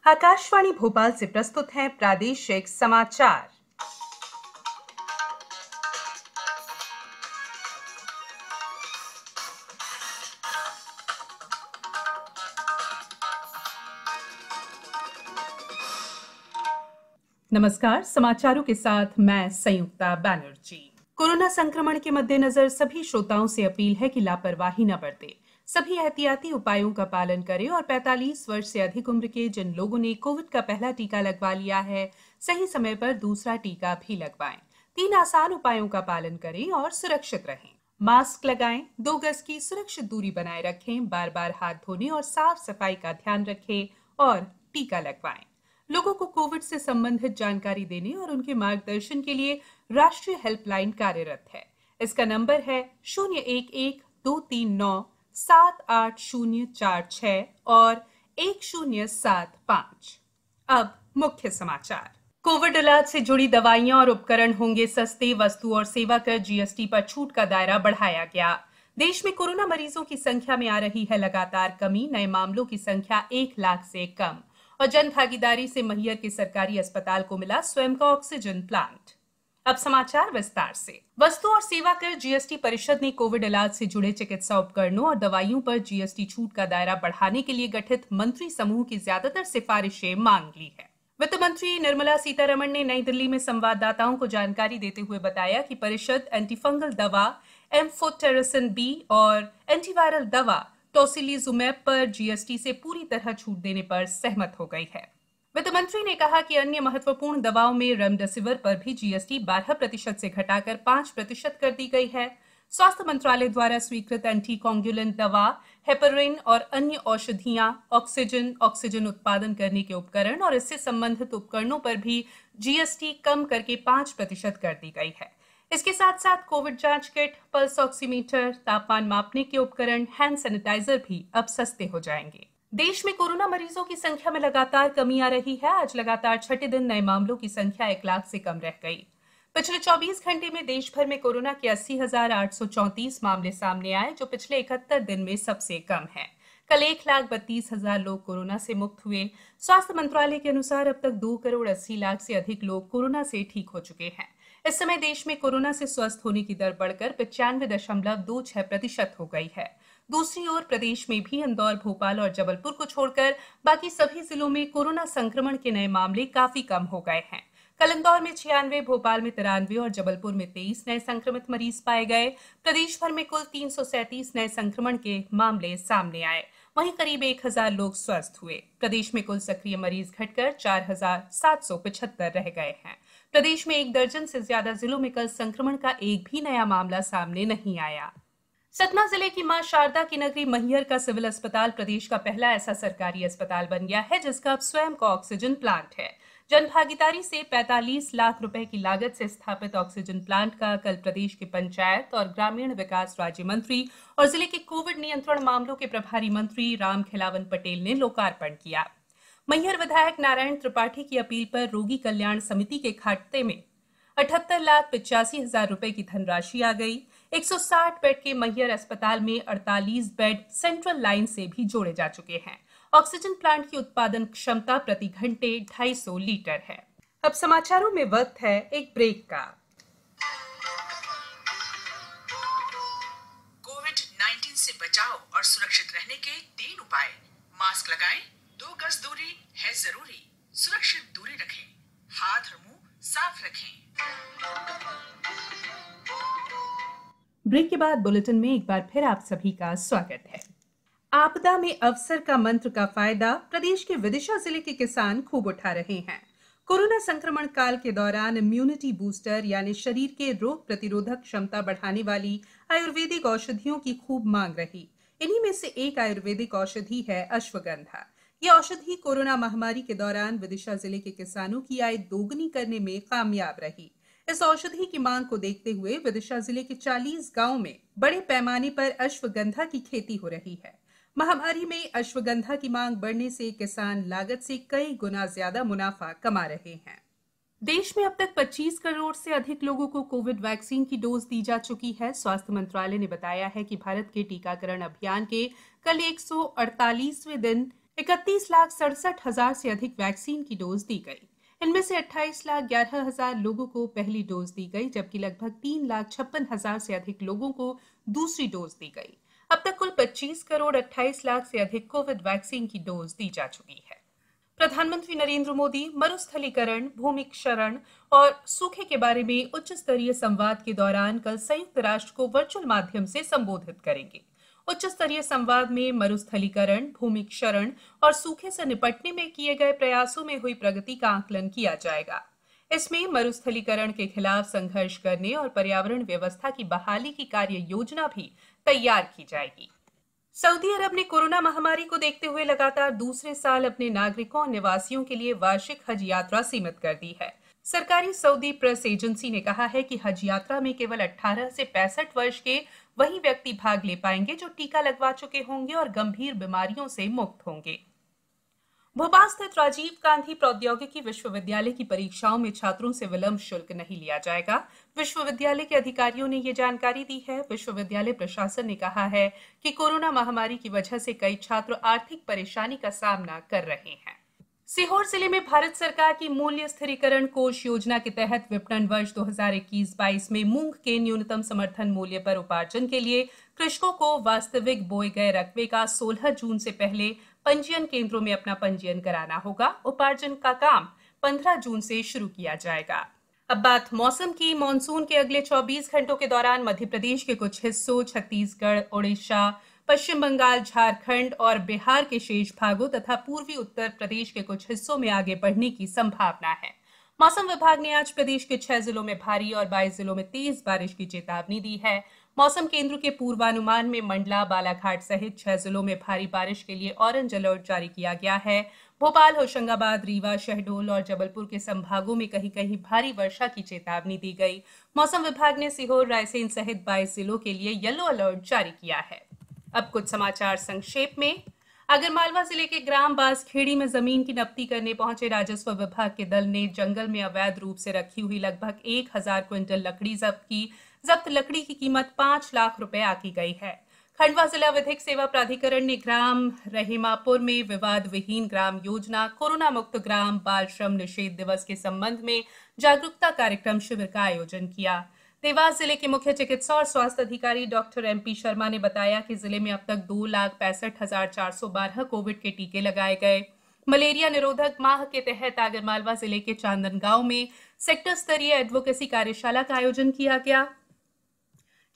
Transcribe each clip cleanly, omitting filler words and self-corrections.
आकाशवाणी भोपाल से प्रस्तुत हैं प्रादेशिक समाचार। नमस्कार, समाचारों के साथ मैं संयुक्ता बैनर्जी। कोरोना संक्रमण के मद्देनजर सभी श्रोताओं से अपील है कि लापरवाही न बरतें। सभी एहतियाती उपायों का पालन करें और 45 वर्ष से अधिक उम्र के जिन लोगों ने कोविड का पहला टीका लगवा लिया है, सही समय पर दूसरा टीका भी लगवाएं। 3 आसान उपायों का पालन करें और सुरक्षित रहें। मास्क लगाएं, 2 गज की सुरक्षित दूरी बनाए रखें, बार-बार हाथ धोने और साफ सफाई का ध्यान रखें और टीका लगवाएं। लोगों को कोविड से संबंधित जानकारी देने और उनके मार्गदर्शन के लिए राष्ट्रीय हेल्पलाइन कार्यरत है। इसका नंबर है 011-239-78046 और 1075। अब मुख्य समाचार। कोविड इलाज से जुड़ी दवाइयां और उपकरण होंगे सस्ते। वस्तु और सेवा कर जीएसटी पर छूट का दायरा बढ़ाया गया। देश में कोरोना मरीजों की संख्या में आ रही है लगातार कमी। नए मामलों की संख्या 1 लाख से कम और जन भागीदारी से मैहर के सरकारी अस्पताल को मिला स्वयं का ऑक्सीजन प्लांट। अब समाचार विस्तार से। वस्तु और सेवा कर जीएसटी परिषद ने कोविड इलाज से जुड़े चिकित्सा उपकरणों और दवाइयों पर जीएसटी छूट का दायरा बढ़ाने के लिए गठित मंत्री समूह की ज्यादातर सिफारिशें मांग ली है। वित्त मंत्री निर्मला सीतारमण ने नई दिल्ली में संवाददाताओं को जानकारी देते हुए बताया कि परिषद एंटीफंगल दवा एम्फोटेरिसिन बी और एंटीवायरल दवा टोसिलीजुमैब पर जीएसटी से पूरी तरह छूट देने पर सहमत हो गई है। वित्त मंत्री ने कहा कि अन्य महत्वपूर्ण दवाओं में रेमडेसिविर पर भी जीएसटी 12% से घटाकर 5% कर दी गई है। स्वास्थ्य मंत्रालय द्वारा स्वीकृत एंटीकोगुलेंट दवा, हेपेरिन और अन्य औषधियां, ऑक्सीजन उत्पादन करने के उपकरण और इससे संबंधित उपकरणों पर भी जीएसटी कम करके 5% कर दी गई है। इसके साथ साथ कोविड जांच किट, पल्स ऑक्सीमीटर, तापमान मापने के उपकरण, हैंड सैनिटाइजर भी अब सस्ते हो जाएंगे। देश में कोरोना मरीजों की संख्या में लगातार कमी आ रही है। आज लगातार छठे दिन नए मामलों की संख्या 1 लाख से कम रह गई। पिछले 24 घंटे में देश भर में कोरोना के 80,834 मामले सामने आए, जो पिछले 71 दिन में सबसे कम है। कल 1,32,000 लोग कोरोना से मुक्त हुए। स्वास्थ्य मंत्रालय के अनुसार अब तक 2,80,00,000 से अधिक लोग कोरोना से ठीक हो चुके हैं। इस समय देश में कोरोना से स्वस्थ होने की दर बढ़कर 95.26% हो गई है। दूसरी ओर प्रदेश में भी इंदौर, भोपाल और जबलपुर को छोड़कर बाकी सभी जिलों में कोरोना संक्रमण के नए मामले काफी कम हो गए हैं। कल इंदौर में 96, भोपाल में 93 और जबलपुर में 23 नए संक्रमित मरीज पाए गए। प्रदेश भर में कुल 337 नए संक्रमण के मामले सामने आए। वहीं करीब 1,000 लोग स्वस्थ हुए। प्रदेश में कुल सक्रिय मरीज घटकर 4,775 रह गए हैं। प्रदेश में 1 दर्जन से ज्यादा जिलों में कल संक्रमण का एक भी नया मामला सामने नहीं आया। सतना जिले की मां शारदा की नगरी मैहर का सिविल अस्पताल प्रदेश का पहला ऐसा सरकारी अस्पताल बन गया है जिसका अब स्वयं का ऑक्सीजन प्लांट है। जन भागीदारी से 45 लाख रुपए की लागत से स्थापित ऑक्सीजन प्लांट का कल प्रदेश के पंचायत और ग्रामीण विकास राज्य मंत्री और जिले के कोविड नियंत्रण मामलों के प्रभारी मंत्री राम खिलावन पटेल ने लोकार्पण किया। मैहर विधायक नारायण त्रिपाठी की अपील पर रोगी कल्याण समिति के खाते में 78,85,000 रुपए की धनराशि आ गई। 160 बेड के मैहर अस्पताल में 48 बेड सेंट्रल लाइन से भी जोड़े जा चुके हैं। ऑक्सीजन प्लांट की उत्पादन क्षमता प्रति घंटे 250 लीटर है। अब समाचारों में वक्त है एक ब्रेक का। कोविड-19 से बचाव और सुरक्षित रहने के 3 उपाय। मास्क लगाएं, 2 गज दूरी है जरूरी, सुरक्षित दूरी रखें, हाथ और मुंह साफ रखें। ब्रेक के बाद बुलेटिन में एक बार फिर आप सभी का स्वागत है। आपदा में अवसर का मंत्र का फायदा प्रदेश के विदिशा जिले के किसान खूब उठा रहे हैं। कोरोना संक्रमण काल के दौरान इम्यूनिटी बूस्टर यानी शरीर के रोग प्रतिरोधक क्षमता बढ़ाने वाली आयुर्वेदिक औषधियों की खूब मांग रही। इन्हीं में से एक आयुर्वेदिक औषधि है अश्वगंधा। ये औषधि कोरोना महामारी के दौरान विदिशा जिले के किसानों की आय दोगुनी करने में कामयाब रही। इस औषधि की मांग को देखते हुए विदिशा जिले के 40 गांवों में बड़े पैमाने पर अश्वगंधा की खेती हो रही है। महामारी में अश्वगंधा की मांग बढ़ने से किसान लागत से कई गुना ज्यादा मुनाफा कमा रहे हैं। देश में अब तक 25 करोड़ से अधिक लोगों को कोविड वैक्सीन की डोज दी जा चुकी है। स्वास्थ्य मंत्रालय ने बताया है कि भारत के टीकाकरण अभियान के कल 148वें दिन 31,67,000 से अधिक वैक्सीन की डोज दी गई। इनमें से 28,11,000 लोगों को पहली डोज दी गई, जबकि लगभग 3,56,000 से अधिक लोगों को दूसरी डोज दी गई। अब तक कुल 25 करोड़ 28 लाख से अधिक कोविड वैक्सीन की डोज दी जा चुकी है। प्रधानमंत्री नरेंद्र मोदी मरुस्थलीकरण, भूमि क्षरण और सूखे के बारे में उच्च स्तरीय संवाद के दौरान कल संयुक्त राष्ट्र को वर्चुअल माध्यम से संबोधित करेंगे। उच्च स्तरीय संवाद में मरुस्थलीकरण, भूमि क्षरण और सूखे से निपटने में किए गए प्रयासों में हुई प्रगति का आकलन किया जाएगा। इसमें मरुस्थलीकरण के खिलाफ संघर्ष करने और पर्यावरण व्यवस्था की बहाली की कार्य योजना भी तैयार की जाएगी। सऊदी अरब ने कोरोना महामारी को देखते हुए लगातार दूसरे साल अपने नागरिकों और निवासियों के लिए वार्षिक हज यात्रा सीमित कर दी है। सरकारी सऊदी प्रेस एजेंसी ने कहा है कि हज यात्रा में केवल 18 से 65 वर्ष के वही व्यक्ति भाग ले पाएंगे जो टीका लगवा चुके होंगे और गंभीर बीमारियों से मुक्त होंगे। भोपाल स्थित राजीव गांधी प्रौद्योगिकी विश्वविद्यालय की परीक्षाओं में छात्रों से विलंब शुल्क नहीं लिया जाएगा। विश्वविद्यालय के अधिकारियों ने ये जानकारी दी है। विश्वविद्यालय प्रशासन ने कहा है कि कोरोना महामारी की वजह से कई छात्र आर्थिक परेशानी का सामना कर रहे हैं। सीहोर जिले में भारत सरकार की मूल्य स्थिरीकरण कोष योजना के तहत विपणन वर्ष 2021-22 में मूंग के न्यूनतम समर्थन मूल्य पर उपार्जन के लिए कृषकों को वास्तविक बोए गए रकबे का 16 जून से पहले पंजीयन केंद्रों में अपना पंजीयन कराना होगा। उपार्जन का काम 15 जून से शुरू किया जाएगा। अब बात मौसम की। मानसून के अगले 24 घंटों के दौरान मध्य प्रदेश के कुछ हिस्सों, छत्तीसगढ़, ओडिशा, पश्चिम बंगाल, झारखंड और बिहार के शेष भागों तथा पूर्वी उत्तर प्रदेश के कुछ हिस्सों में आगे बढ़ने की संभावना है। मौसम विभाग ने आज प्रदेश के 6 जिलों में भारी और 22 जिलों में तेज बारिश की चेतावनी दी है। मौसम केंद्र के पूर्वानुमान में मंडला, बालाघाट सहित 6 जिलों में भारी बारिश के लिए ऑरेंज अलर्ट जारी किया गया है। भोपाल, होशंगाबाद, रीवा, शहडोल और जबलपुर के संभागों में कहीं कहीं भारी वर्षा की चेतावनी दी गई। मौसम विभाग ने सीहोर, रायसेन सहित 22 जिलों के लिए येलो अलर्ट जारी किया है। अब कुछ समाचार संक्षेप में। आगरमालवा जिले के ग्राम बांसखेड़ी में जमीन की नपती करने पहुंचे राजस्व विभाग के दल ने जंगल में अवैध रूप से रखी हुई लगभग 1000 क्विंटल लकड़ी जब्त की। जब्त लकड़ी की कीमत 5 लाख रुपए आकी गई है। खंडवा जिला विधिक सेवा प्राधिकरण ने ग्राम रहीमापुर में विवाद विहीन ग्राम योजना, कोरोना मुक्त ग्राम, बाल श्रम निषेध दिवस के संबंध में जागरूकता कार्यक्रम शिविर का आयोजन किया। देवास जिले के मुख्य चिकित्सा और स्वास्थ्य अधिकारी डॉक्टर MP शर्मा ने बताया कि जिले में अब तक 2,65,412 कोविड के टीके लगाए गए। मलेरिया निरोधक माह के तहत आगरमालवा जिले के चांदनगांव में सेक्टर स्तरीय एडवोकेसी कार्यशाला का आयोजन किया गया।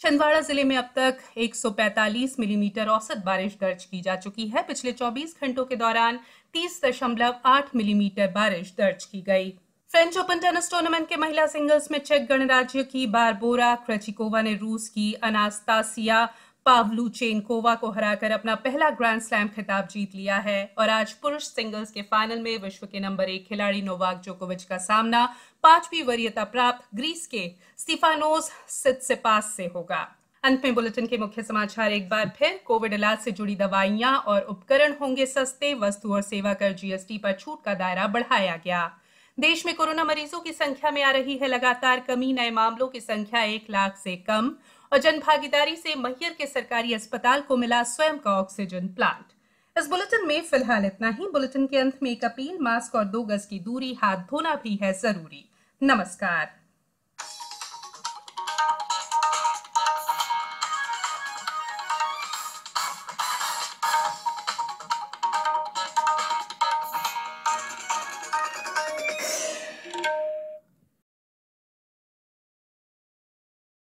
छिंदवाड़ा जिले में अब तक 145 मिलीमीटर औसत बारिश दर्ज की जा चुकी है। पिछले 24 घंटों के दौरान 30.8 मिलीमीटर बारिश दर्ज की गई। फ्रेंच ओपन टेनिस टूर्नामेंट के महिला सिंगल्स में चेक गणराज्य की बारबोरा क्रेचिकोवा ने रूस की अनास्तासिया पावलुचेनकोवा को हराकर अपना पहला ग्रैंड स्लैम खिताब जीत लिया है और आज पुरुष सिंगल्स के फाइनल में विश्व के नंबर 1 खिलाड़ी नोवाक जोकोविच का सामना 5वीं वरीयता प्राप्त ग्रीस के स्टीफानोस सित्सिपास से होगा। अंत में बुलेटिन के मुख्य समाचार एक बार फिर। कोविड इलाज से जुड़ी दवाइयां और उपकरण होंगे सस्ते। वस्तु और सेवा कर GST पर छूट का दायरा बढ़ाया गया। देश में कोरोना मरीजों की संख्या में आ रही है लगातार कमी। नए मामलों की संख्या 1 लाख से कम और जनभागीदारी से मैहर के सरकारी अस्पताल को मिला स्वयं का ऑक्सीजन प्लांट। इस बुलेटिन में फिलहाल इतना ही। बुलेटिन के अंत में एक अपील, मास्क और 2 गज की दूरी, हाथ धोना भी है जरूरी। नमस्कार।